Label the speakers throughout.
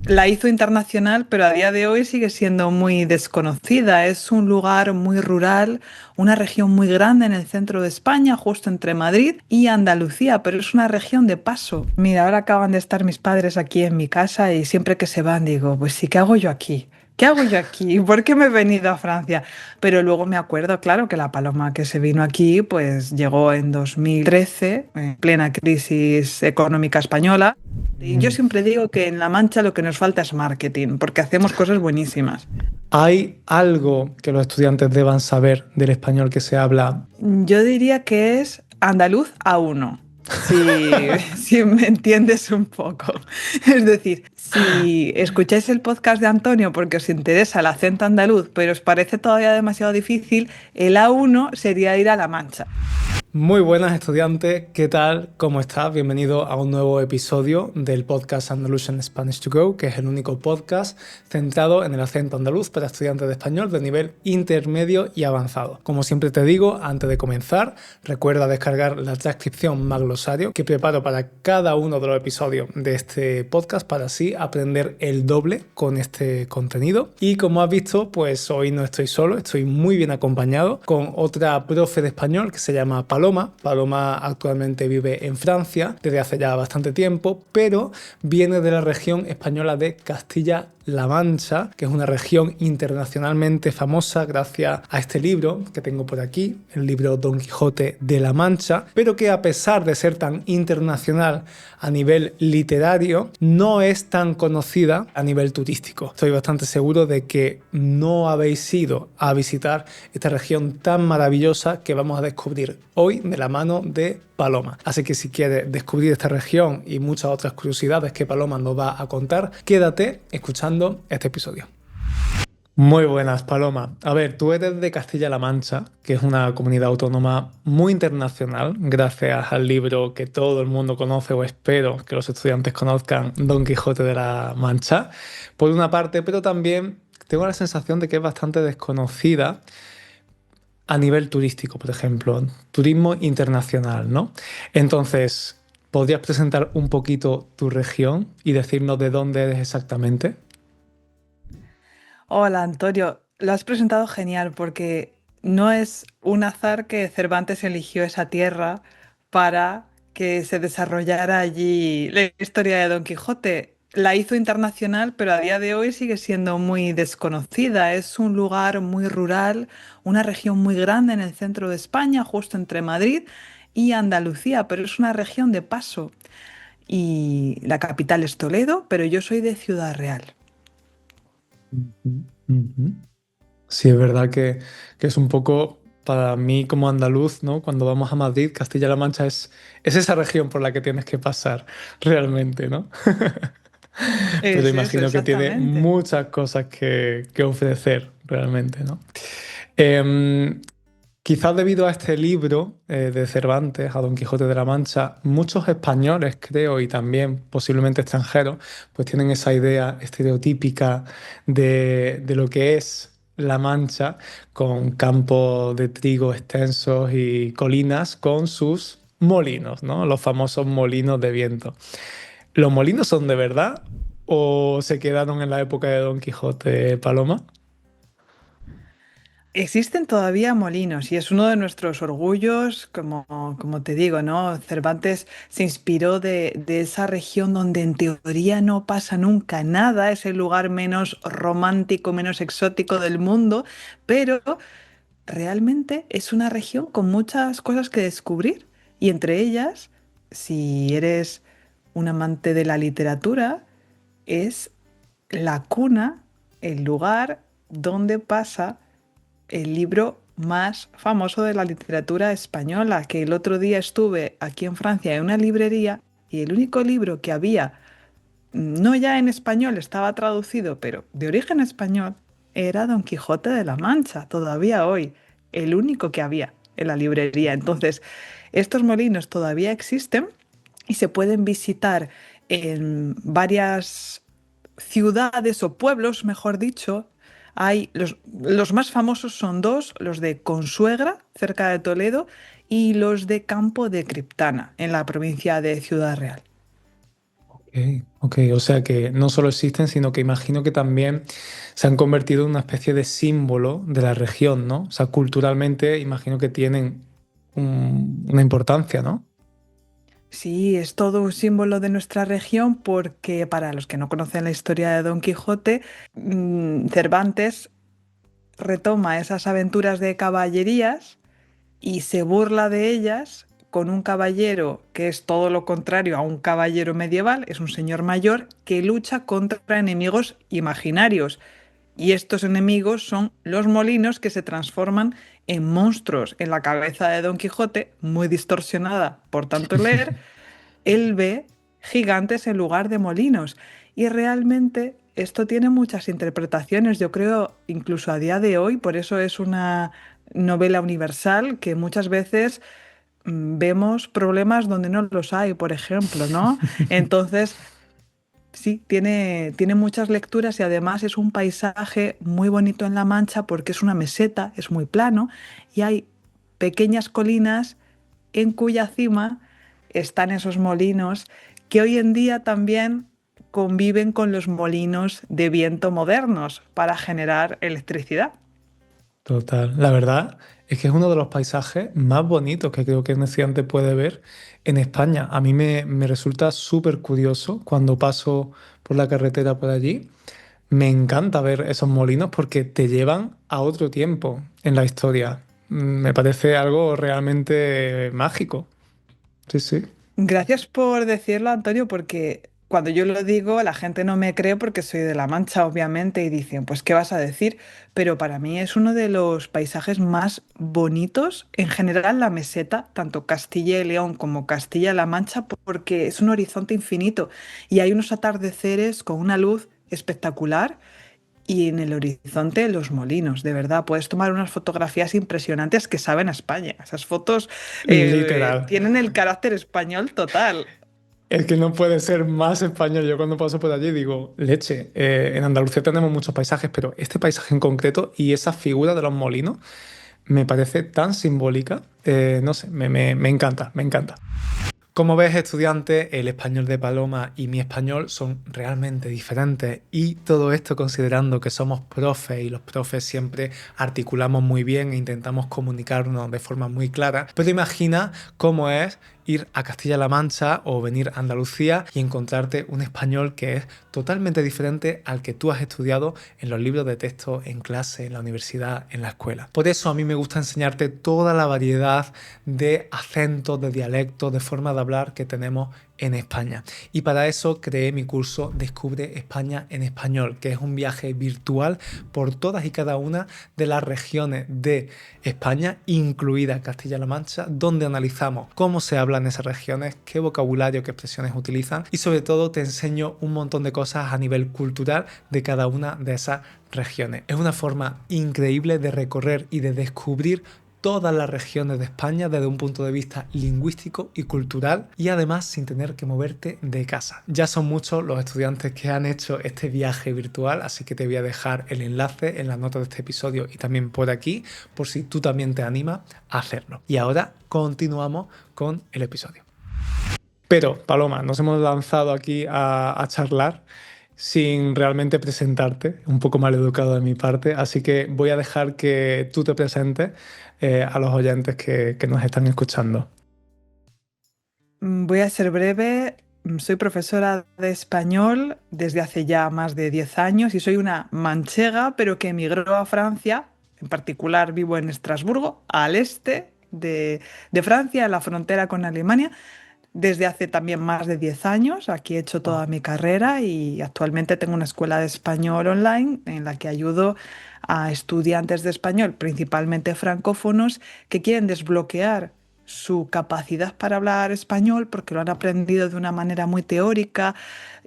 Speaker 1: La hizo internacional, pero a día de hoy sigue siendo muy desconocida. Es un lugar muy rural, una región muy grande en el centro de España, justo entre Madrid y Andalucía, pero es una región de paso. Mira, ahora acaban de estar mis padres aquí en mi casa y siempre que se van digo, pues sí, ¿qué hago yo aquí? ¿Qué hago yo aquí? ¿Por qué me he venido a Francia? Pero luego me acuerdo, claro, que la paloma que se vino aquí, pues llegó en 2013, en plena crisis económica española. Y yo
Speaker 2: Mm.
Speaker 1: siempre digo que en La Mancha lo que nos falta es marketing, porque hacemos cosas buenísimas.
Speaker 2: ¿Hay algo que los estudiantes deban saber del español que se habla?
Speaker 1: Yo diría que es andaluz A1, si, si me entiendes un poco. Es decir, si escucháis el podcast de Antonio porque os interesa el acento andaluz, pero os parece todavía demasiado difícil, el A1 sería ir a La Mancha.
Speaker 2: Muy buenas estudiantes, ¿qué tal? ¿Cómo estás? Bienvenido a un nuevo episodio del podcast Andalusian Spanish to Go, que es el único podcast centrado en el acento andaluz para estudiantes de español de nivel intermedio y avanzado. Como siempre te digo, antes de comenzar, recuerda descargar la transcripción más glosario que preparo para cada uno de los episodios de este podcast para así aprender el doble con este contenido. Y como has visto, pues hoy no estoy solo, estoy muy bien acompañado con otra profe de español que se llama Paloma. Paloma actualmente vive en Francia desde hace ya bastante tiempo, pero viene de la región española de Castilla-La Mancha, que es una región internacionalmente famosa gracias a este libro que tengo por aquí, el libro Don Quijote de la Mancha, pero que a pesar de ser tan internacional a nivel literario, no es tan conocida a nivel turístico. Estoy bastante seguro de que no habéis ido a visitar esta región tan maravillosa que vamos a descubrir hoy de la mano de Paloma. Así que si quieres descubrir esta región y muchas otras curiosidades que Paloma nos va a contar, quédate escuchando este episodio. Muy buenas, Paloma. A ver, tú eres de Castilla-La Mancha, que es una comunidad autónoma muy internacional, gracias al libro que todo el mundo conoce, o espero que los estudiantes conozcan, Don Quijote de la Mancha, por una parte, pero también tengo la sensación de que es bastante desconocida a nivel turístico, por ejemplo, turismo internacional, ¿no? Entonces, ¿podrías presentar un poquito tu región y decirnos de dónde eres exactamente?
Speaker 1: Hola Antonio, lo has presentado genial porque no es un azar que Cervantes eligió esa tierra para que se desarrollara allí la historia de Don Quijote. La hizo internacional, pero a día de hoy sigue siendo muy desconocida. Es un lugar muy rural, una región muy grande en el centro de España, justo entre Madrid y Andalucía, pero es una región de paso. Y la capital es Toledo, pero yo soy de Ciudad Real.
Speaker 2: Ujú, ujú. Sí, es verdad que es un poco para mí como andaluz, ¿no? Cuando vamos a Madrid, Castilla-La Mancha es esa región por la que tienes que pasar realmente, ¿no? Pero
Speaker 1: Es eso,
Speaker 2: imagino que tiene
Speaker 1: exactamente.
Speaker 2: muchas cosas que ofrecer realmente, ¿no? Em, Quizás debido a este libro de Cervantes, a Don Quijote de la Mancha, muchos españoles, creo, y también posiblemente extranjeros, pues tienen esa idea estereotípica de lo que es La Mancha, con campos de trigo extensos y colinas con sus molinos, ¿no? Los famosos molinos de viento. ¿Los molinos son de verdad o se quedaron en la época de Don Quijote, Paloma?
Speaker 1: Existen todavía molinos y es uno de nuestros orgullos, como te digo, ¿no? Cervantes se inspiró de esa región donde en teoría no pasa nunca nada, es el lugar menos romántico, menos exótico del mundo, pero realmente es una región con muchas cosas que descubrir y entre ellas, si eres un amante de la literatura, es la cuna, el lugar donde pasa el libro más famoso de la literatura española, que el otro día estuve aquí en Francia en una librería y el único libro que había, no ya en español, estaba traducido, pero de origen español, era Don Quijote de la Mancha, todavía hoy, el único que había en la librería. Entonces, estos molinos todavía existen y se pueden visitar en varias ciudades o pueblos, mejor dicho. Hay los más famosos son dos, los de Consuegra, cerca de Toledo, y los de Campo de Criptana, en la provincia de Ciudad Real.
Speaker 2: Ok, o sea que no solo existen, sino que imagino que también se han convertido en una especie de símbolo de la región, ¿no? O sea, culturalmente imagino que tienen una importancia, ¿no?
Speaker 1: Sí, es todo un símbolo de nuestra región porque para los que no conocen la historia de Don Quijote, Cervantes retoma esas aventuras de caballerías y se burla de ellas con un caballero que es todo lo contrario a un caballero medieval, es un señor mayor que lucha contra enemigos imaginarios. Y estos enemigos son los molinos que se transforman en monstruos en la cabeza de Don Quijote, muy distorsionada por tanto leer. Él ve gigantes en lugar de molinos. Y realmente esto tiene muchas interpretaciones, yo creo, incluso a día de hoy, por eso es una novela universal que muchas veces vemos problemas donde no los hay, por ejemplo, ¿no? Entonces, sí, tiene muchas lecturas y además es un paisaje muy bonito en La Mancha porque es una meseta, es muy plano y hay pequeñas colinas en cuya cima están esos molinos que hoy en día también conviven con los molinos de viento modernos para generar electricidad.
Speaker 2: Total. La verdad es que es uno de los paisajes más bonitos que creo que un estudiante puede ver en España. A mí me resulta súper curioso cuando paso por la carretera por allí. Me encanta ver esos molinos porque te llevan a otro tiempo en la historia. Me parece algo realmente mágico. Sí, sí.
Speaker 1: Gracias por decirlo, Antonio, porque cuando yo lo digo, la gente no me cree porque soy de La Mancha, obviamente, y dicen, pues, ¿qué vas a decir? Pero para mí es uno de los paisajes más bonitos, en general, la meseta, tanto Castilla y León como Castilla-La Mancha, porque es un horizonte infinito y hay unos atardeceres con una luz espectacular. Y en el horizonte los molinos, de verdad, puedes tomar unas fotografías impresionantes que saben a España. Esas fotos
Speaker 2: Literal.
Speaker 1: tienen el carácter español total.
Speaker 2: Es que no puede ser más español. Yo cuando paso por allí digo, leche, en Andalucía tenemos muchos paisajes, pero este paisaje en concreto y esa figura de los molinos me parece tan simbólica. No sé, me encanta, me encanta. Como ves, estudiante, el español de Paloma y mi español son realmente diferentes y todo esto considerando que somos profes y los profes siempre articulamos muy bien e intentamos comunicarnos de forma muy clara, pero imagina cómo es ir a Castilla-La Mancha o venir a Andalucía y encontrarte un español que es totalmente diferente al que tú has estudiado en los libros de texto, en clase, en la universidad, en la escuela. Por eso a mí me gusta enseñarte toda la variedad de acentos, de dialectos, de formas de hablar que tenemos en España. Y para eso creé mi curso Descubre España en Español, que es un viaje virtual por todas y cada una de las regiones de España, incluida Castilla-La Mancha, donde analizamos cómo se habla en esas regiones, qué vocabulario, qué expresiones utilizan y sobre todo te enseño un montón de cosas a nivel cultural de cada una de esas regiones. Es una forma increíble de recorrer y de descubrir todas las regiones de España desde un punto de vista lingüístico y cultural y además sin tener que moverte de casa. Ya son muchos los estudiantes que han hecho este viaje virtual, así que te voy a dejar el enlace en las notas de este episodio y también por aquí por si tú también te animas a hacerlo. Y ahora continuamos con el episodio. Pero, Paloma, nos hemos lanzado aquí a charlar sin realmente presentarte, un poco mal educado de mi parte, así que voy a dejar que tú te presentes a los oyentes que nos están escuchando.
Speaker 1: Voy a ser breve. Soy profesora de español desde hace ya más de 10 años y soy una manchega, pero que emigró a Francia. En particular vivo en Estrasburgo, al este de Francia, en la frontera con Alemania, desde hace también más de 10 años. Aquí he hecho toda
Speaker 2: Wow.
Speaker 1: mi carrera y actualmente tengo una escuela de español online en la que ayudo a estudiantes de español, principalmente francófonos, que quieren desbloquear su capacidad para hablar español porque lo han aprendido de una manera muy teórica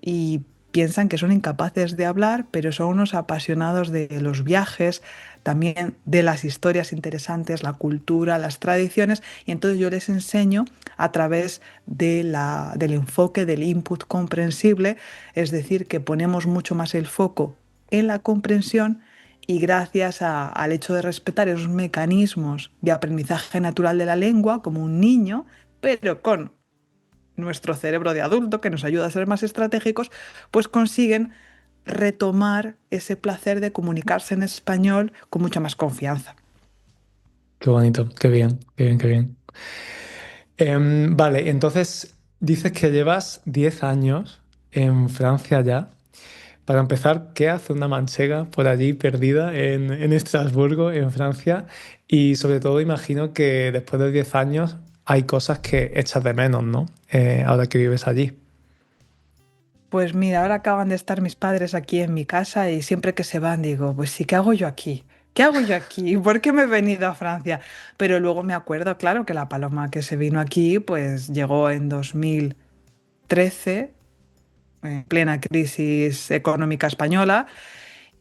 Speaker 1: y piensan que son incapaces de hablar, pero son unos apasionados de los viajes, también de las historias interesantes, la cultura, las tradiciones, y entonces yo les enseño a través del enfoque del input comprensible, es decir, que ponemos mucho más el foco en la comprensión y gracias al hecho de respetar esos mecanismos de aprendizaje natural de la lengua, como un niño, pero con nuestro cerebro de adulto, que nos ayuda a ser más estratégicos, pues consiguen retomar ese placer de comunicarse en español con mucha más confianza.
Speaker 2: Qué bonito, qué bien, qué bien, qué bien. Vale, entonces dices que llevas 10 años en Francia ya. Para empezar, ¿qué hace una manchega por allí perdida en Estrasburgo, en Francia? Y sobre todo, imagino que después de 10 años hay cosas que echas de menos, ¿no? Ahora que vives allí.
Speaker 1: Pues mira, ahora acaban de estar mis padres aquí en mi casa y siempre que se van digo, pues sí, ¿qué hago yo aquí? ¿Qué hago yo aquí? ¿Por qué me he venido a Francia? Pero luego me acuerdo, claro, que la paloma que se vino aquí, pues llegó en 2013, en plena crisis económica española,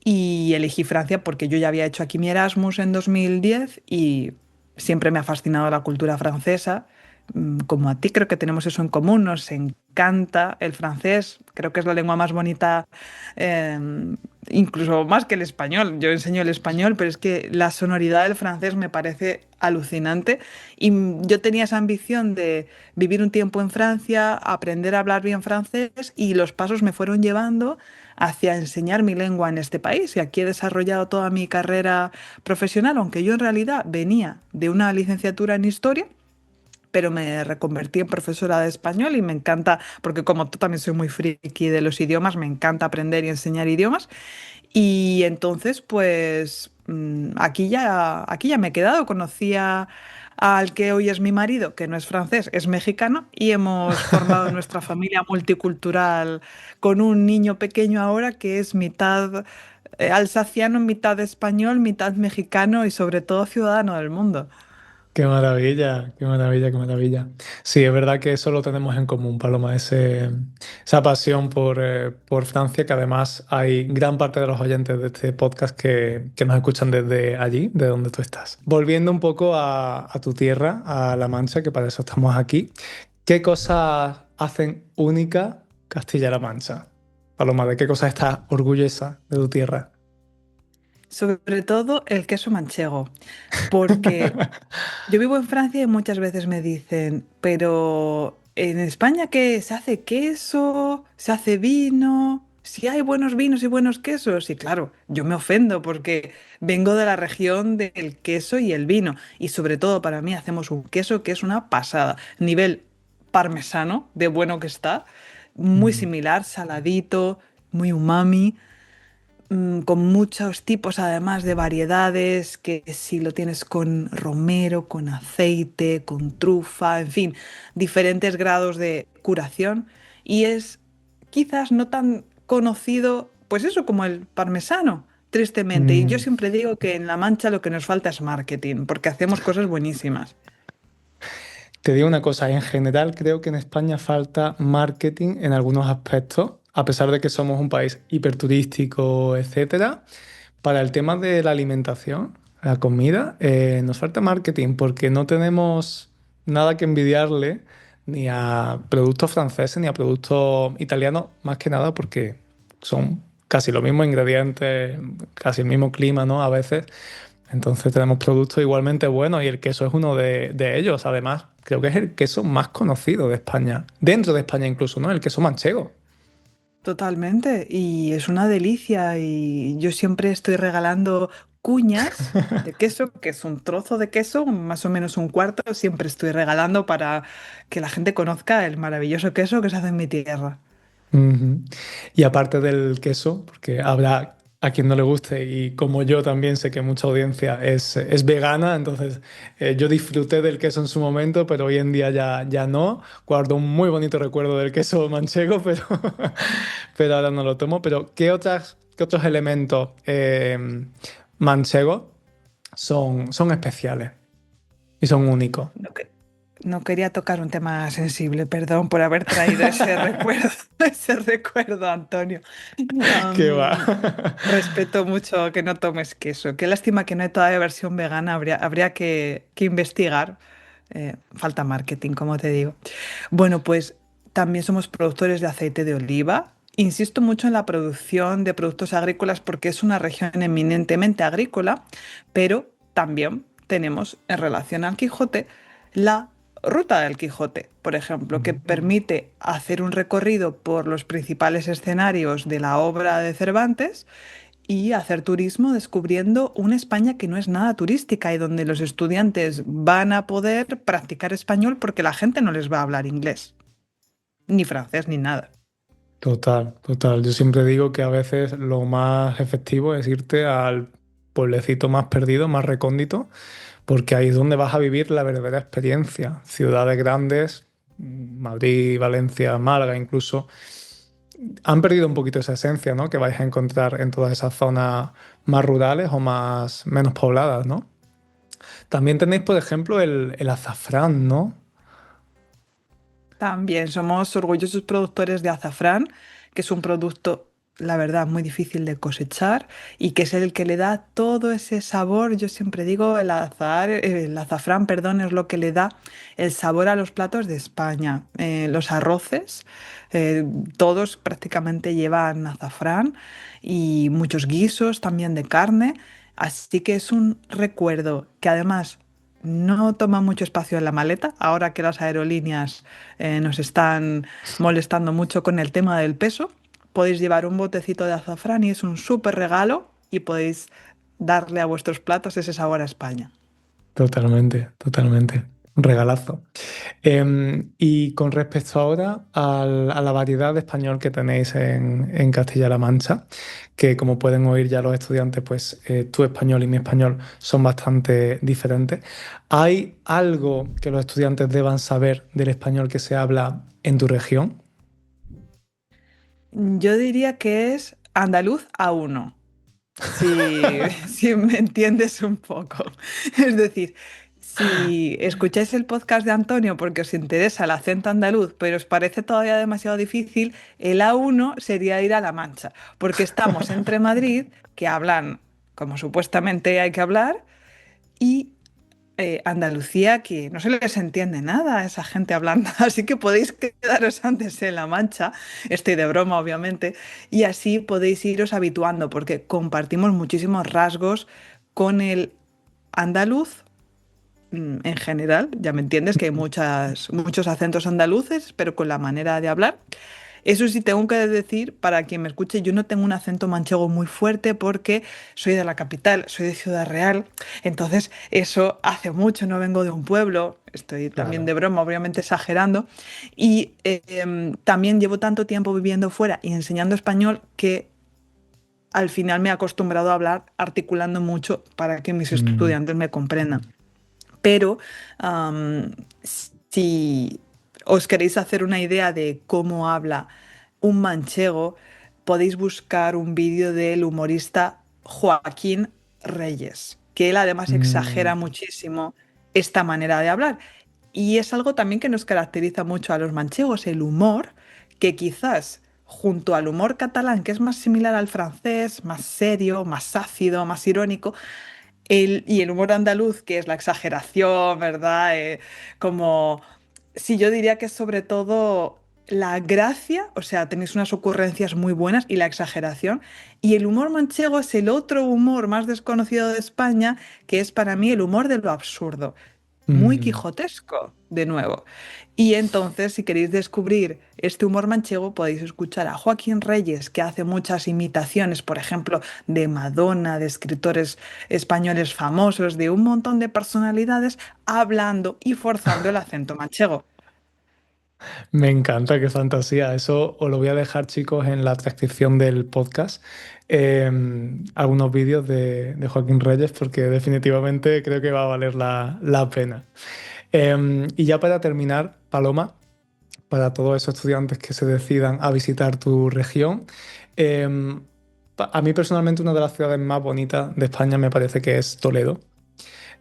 Speaker 1: y elegí Francia porque yo ya había hecho aquí mi Erasmus en 2010 y siempre me ha fascinado la cultura francesa. Como a ti, creo que tenemos eso en común, nos encanta el francés, creo que es la lengua más bonita, eh, incluso más que el español. Yo enseño el español, pero es que la sonoridad del francés me parece alucinante y yo tenía esa ambición de vivir un tiempo en Francia, aprender a hablar bien francés y los pasos me fueron llevando hacia enseñar mi lengua en este país. Y aquí he desarrollado toda mi carrera profesional, aunque yo en realidad venía de una licenciatura en historia, pero me reconvertí en profesora de español y me encanta, porque como tú también soy muy friki de los idiomas, me encanta aprender y enseñar idiomas. Y entonces, pues aquí ya me he quedado. Conocía al que hoy es mi marido, que no es francés, es mexicano, y hemos formado nuestra familia multicultural con un niño pequeño ahora que es mitad alsaciano, mitad español, mitad mexicano y sobre todo ciudadano del mundo.
Speaker 2: Qué maravilla, qué maravilla, qué maravilla. Sí, es verdad que eso lo tenemos en común, Paloma, esa pasión por Francia, que además hay gran parte de los oyentes de este podcast que nos escuchan desde allí, de donde tú estás. Volviendo un poco a tu tierra, a La Mancha, que para eso estamos aquí, ¿qué cosas hacen única Castilla-La Mancha? Paloma, ¿de qué cosas estás orgullosa de tu tierra?
Speaker 1: Sobre todo el queso manchego, porque yo vivo en Francia y muchas veces me dicen, pero ¿en España qué? ¿Se hace queso? ¿Se hace vino? Si hay buenos vinos y buenos quesos. Y claro, yo me ofendo porque vengo de la región del queso y el vino. Y sobre todo para mí hacemos un queso que es una pasada. Nivel parmesano, de bueno que está. Muy
Speaker 2: Mm,
Speaker 1: similar, saladito, muy umami, con muchos tipos además de variedades, que si lo tienes con romero, con aceite, con trufa, en fin, diferentes grados de curación. Y es quizás no tan conocido, pues eso, como el parmesano, tristemente. Y yo
Speaker 2: mm.
Speaker 1: siempre digo que en La Mancha lo que nos falta es marketing, porque hacemos cosas buenísimas.
Speaker 2: Te digo una cosa, en general creo que en España falta marketing en algunos aspectos, a pesar de que somos un país hiperturístico, etcétera. Para el tema de la alimentación, la comida, nos falta marketing porque no tenemos nada que envidiarle ni a productos franceses ni a productos italianos, más que nada porque son casi los mismos ingredientes, casi el mismo clima, ¿no? A veces. Entonces tenemos productos igualmente buenos y el queso es uno de ellos. Además, creo que es el queso más conocido de España, dentro de España incluso, ¿no? El queso manchego.
Speaker 1: Totalmente, y es una delicia y yo siempre estoy regalando cuñas de queso, que es un trozo de queso, más o menos un cuarto, siempre estoy regalando para que la gente conozca el maravilloso queso que se hace en mi tierra.
Speaker 2: Ujú. Y aparte del queso, porque habrá a quien no le guste y como yo también sé que mucha audiencia es vegana, entonces yo disfruté del queso en su momento, pero hoy en día ya no. Guardo un muy bonito recuerdo del queso manchego, pero ahora no lo tomo. Pero qué otros elementos manchegos son especiales y son únicos?
Speaker 1: No, no quería tocar un tema sensible, perdón por haber traído ese recuerdo, ese recuerdo, Antonio.
Speaker 2: ¿Qué va?
Speaker 1: Respeto mucho que no tomes queso. Qué lástima que no hay todavía versión vegana, habría que investigar. Falta marketing, como te digo. Bueno, pues también somos productores de aceite de oliva. Insisto mucho en la producción de productos agrícolas porque es una región eminentemente agrícola, pero también tenemos en relación al Quijote la Ruta del Quijote, por ejemplo, que
Speaker 2: Mm.
Speaker 1: permite hacer un recorrido por los principales escenarios de la obra de Cervantes y hacer turismo descubriendo una España que no es nada turística y donde los estudiantes van a poder practicar español porque la gente no les va a hablar inglés, ni francés, ni nada.
Speaker 2: Total, total. Yo siempre digo que a veces lo más efectivo es irte al pueblecito más perdido, más recóndito, porque ahí es donde vas a vivir la verdadera experiencia. Ciudades grandes, Madrid, Valencia, Málaga incluso, han perdido un poquito esa esencia, ¿no? Que vais a encontrar en todas esas zonas más rurales o más menos pobladas, ¿no? También tenéis, por ejemplo, el azafrán, ¿no?
Speaker 1: También somos orgullosos productores de azafrán, que es un producto, la verdad, muy difícil de cosechar y que es el que le da todo ese sabor. Yo siempre digo, el azafrán, perdón, es lo que le da el sabor a los platos de España. Los arroces, eh, todos prácticamente llevan azafrán y muchos guisos también de carne. Así que es un recuerdo que además no toma mucho espacio en la maleta, ahora que las aerolíneas nos están molestando mucho con el tema del peso. Podéis llevar un botecito de azafrán y es un súper regalo y podéis darle a vuestros platos ese sabor a España.
Speaker 2: Totalmente, totalmente. Un regalazo. Y con respecto ahora a la variedad de español que tenéis en Castilla-La Mancha, que como pueden oír ya los estudiantes, pues tu español y mi español son bastante diferentes. ¿Hay algo que los estudiantes deban saber del español que se habla en tu región?
Speaker 1: Yo diría que es andaluz a uno. Si, si me entiendes un poco. Es decir, si escucháis el podcast de Antonio porque os interesa el acento andaluz, pero os parece todavía demasiado difícil, el A1 sería ir a La Mancha, porque estamos entre Madrid, que hablan como supuestamente hay que hablar, y Andalucía, que no se les entiende nada a esa gente hablando, así que podéis quedaros antes en La Mancha, estoy de broma obviamente, y así podéis iros habituando, porque compartimos muchísimos rasgos con el andaluz en general, ya me entiendes que hay muchos acentos andaluces, pero con la manera de hablar. Eso sí, tengo que decir, para quien me escuche, yo no tengo un acento manchego muy fuerte porque soy de la capital, soy de Ciudad Real. Entonces, eso hace mucho, no vengo de un pueblo, estoy también de
Speaker 2: Claro.
Speaker 1: broma, obviamente exagerando. Y también llevo tanto tiempo viviendo fuera y enseñando español que al final me he acostumbrado a hablar articulando mucho para que mis
Speaker 2: Mm,
Speaker 1: estudiantes me comprendan. Pero am, si os queréis hacer una idea de cómo habla un manchego, podéis buscar un vídeo del humorista Joaquín Reyes, que él además exagera
Speaker 2: mm,
Speaker 1: muchísimo esta manera de hablar. Y es algo también que nos caracteriza mucho a los manchegos, el humor, que quizás junto al humor catalán, que es más similar al francés, más serio, más ácido, más irónico, y el humor andaluz, que es la exageración, ¿verdad? Como, sí, yo diría que es sobre todo la gracia, o sea, tenéis unas ocurrencias muy buenas y la exageración. Y el humor manchego es el otro humor más desconocido de España, que es para mí el humor de lo absurdo, muy
Speaker 2: mm.
Speaker 1: quijotesco, de nuevo. Y entonces, si queréis descubrir este humor manchego, podéis escuchar a Joaquín Reyes, que hace muchas imitaciones, por ejemplo, de Madonna, de escritores españoles famosos, de un montón de personalidades, hablando y forzando el acento manchego.
Speaker 2: Me encanta, qué fantasía. Eso os lo voy a dejar, chicos, en la transcripción del podcast. Algunos vídeos de Joaquín Reyes, porque definitivamente creo que va a valer la pena. Y ya para terminar, Paloma, para todos esos estudiantes que se decidan a visitar tu región, em, a mí personalmente una de las ciudades más bonitas de España me parece que es Toledo.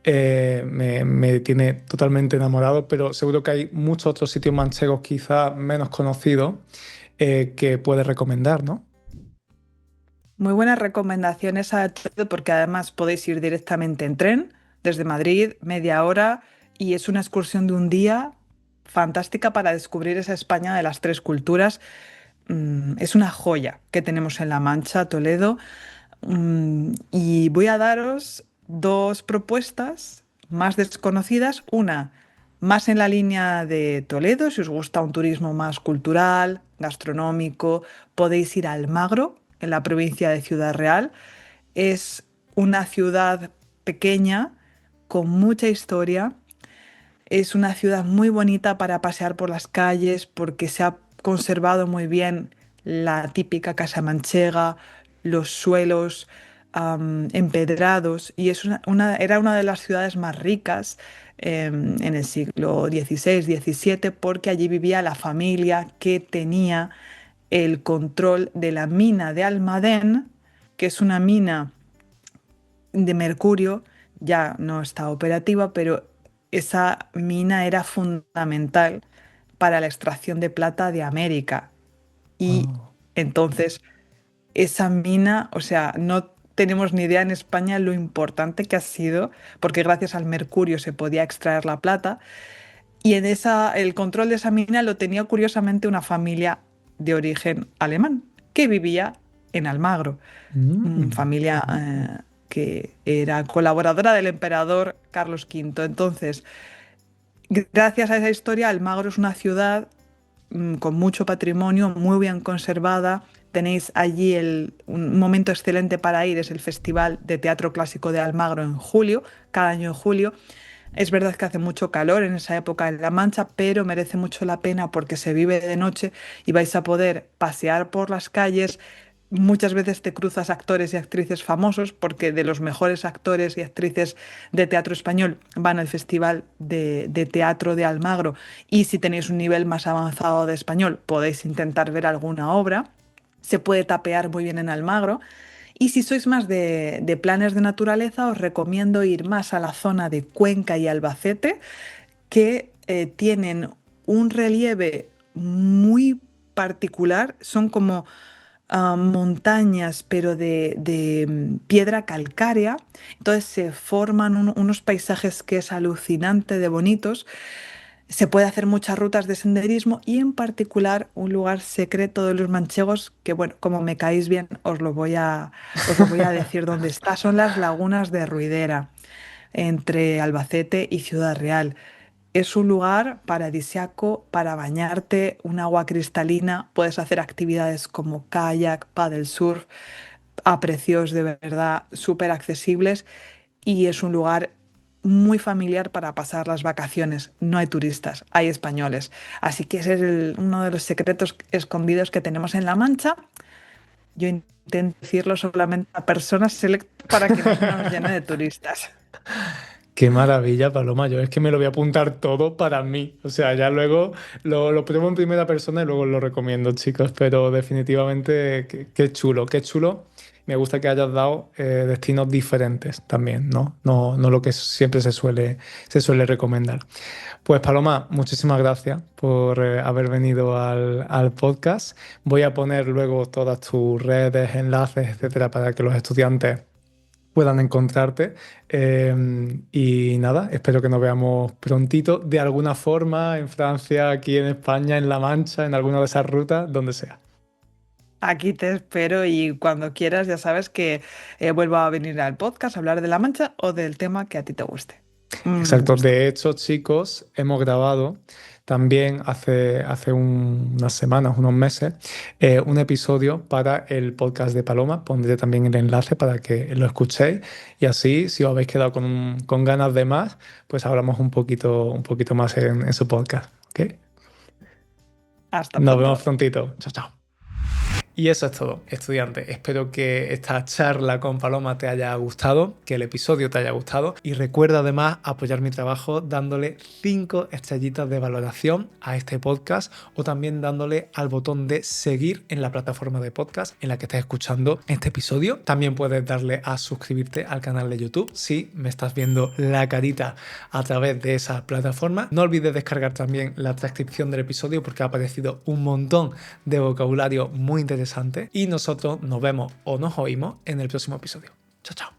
Speaker 2: Me tiene totalmente enamorado, pero seguro que hay muchos otros sitios manchegos quizá menos conocidos que puedes recomendar, ¿no?
Speaker 1: Muy buenas recomendaciones a todo porque además podéis ir directamente en tren desde Madrid, media hora, y es una excursión de un día fantástica para descubrir esa España de las tres culturas. Es una joya que tenemos en La Mancha, Toledo. Y voy a daros dos propuestas más desconocidas. Una Más en la línea de Toledo, si os gusta un turismo más cultural, gastronómico, podéis ir a Almagro, en la provincia de Ciudad Real. Es una ciudad pequeña, con mucha historia. Es una ciudad muy bonita para pasear por las calles porque se ha conservado muy bien la típica casa manchega, los suelos empedrados y es era una de las ciudades más ricas en el siglo XVI, XVII porque allí vivía la familia que tenía el control de la mina de Almadén, que es una mina de mercurio, ya no está operativa, pero esa mina era fundamental para la extracción de plata de América. Y
Speaker 2: Oh.
Speaker 1: entonces esa mina, o sea, no tenemos ni idea en España lo importante que ha sido, porque gracias al mercurio se podía extraer la plata. Y el control de esa mina lo tenía curiosamente una familia de origen alemán que vivía en Almagro,
Speaker 2: Mm.
Speaker 1: familia que era colaboradora del emperador Carlos V. Entonces, gracias a esa historia, Almagro es una ciudad con mucho patrimonio, muy bien conservada. Tenéis allí un momento excelente para ir, es el Festival de Teatro Clásico de Almagro en julio, cada año en julio. Es verdad que hace mucho calor en esa época en La Mancha, pero merece mucho la pena porque se vive de noche y vais a poder pasear por las calles. Muchas veces te cruzas actores y actrices famosos porque de los mejores actores y actrices de teatro español van al Festival de Teatro de Almagro y si tenéis un nivel más avanzado de español podéis intentar ver alguna obra. Se puede tapear muy bien en Almagro. Y si sois más de planes de naturaleza, os recomiendo ir más a la zona de Cuenca y Albacete, que tienen un relieve muy particular. Son como montañas, pero de piedra calcárea. Entonces se forman unos paisajes que es alucinante de bonitos. Se puede hacer muchas rutas de senderismo y en particular un lugar secreto de los manchegos que, bueno, como me caéis bien, os lo voy a decir dónde está. Son las lagunas de Ruidera, entre Albacete y Ciudad Real. Es un lugar paradisiaco para bañarte, un agua cristalina, puedes hacer actividades como kayak, paddle surf, a precios de verdad súper accesibles y es un lugar muy familiar para pasar las vacaciones. No hay turistas, hay españoles. Así que ese es uno de los secretos escondidos que tenemos en La Mancha. Yo intento decirlo solamente a personas selectas para que no nos llene de turistas.
Speaker 2: Qué maravilla, Paloma. Yo es que me lo voy a apuntar todo para mí. O sea, ya luego lo pruebo en primera persona y luego lo recomiendo, chicos. Pero definitivamente, qué chulo, qué chulo. Me gusta que hayas dado destinos diferentes también, ¿no? No lo que siempre se suele recomendar. Pues Paloma, muchísimas gracias por haber venido al podcast. Voy a poner luego todas tus redes, enlaces, etcétera, para que los estudiantes puedan encontrarte. Y nada, espero que nos veamos prontito, de alguna forma, en Francia, aquí en España, en La Mancha, en alguna de esas rutas, donde sea.
Speaker 1: Aquí te espero y cuando quieras ya sabes que vuelvo a venir al podcast a hablar de La Mancha o del tema que a ti te guste. Un
Speaker 2: Exacto.
Speaker 1: gusto.
Speaker 2: De hecho, chicos, hemos grabado también hace unas semanas, unos meses, un episodio para el podcast de Paloma. Pondré también el enlace para que lo escuchéis y así, si os habéis quedado con ganas de más, pues hablamos un poquito más en su podcast. ¿Ok?
Speaker 1: Hasta
Speaker 2: Nos vemos
Speaker 1: pronto.
Speaker 2: prontito. Chao, chao. Y eso es todo, estudiante. Espero que esta charla con Paloma te haya gustado, que el episodio te haya gustado y recuerda además apoyar mi trabajo dándole 5 estrellitas de valoración a este podcast o también dándole al botón de seguir en la plataforma de podcast en la que estés escuchando este episodio. También puedes darle a suscribirte al canal de YouTube si me estás viendo la carita a través de esa plataforma. No olvides descargar también la transcripción del episodio porque ha aparecido un montón de vocabulario muy interesante y nosotros nos vemos o nos oímos en el próximo episodio. Chao, chao.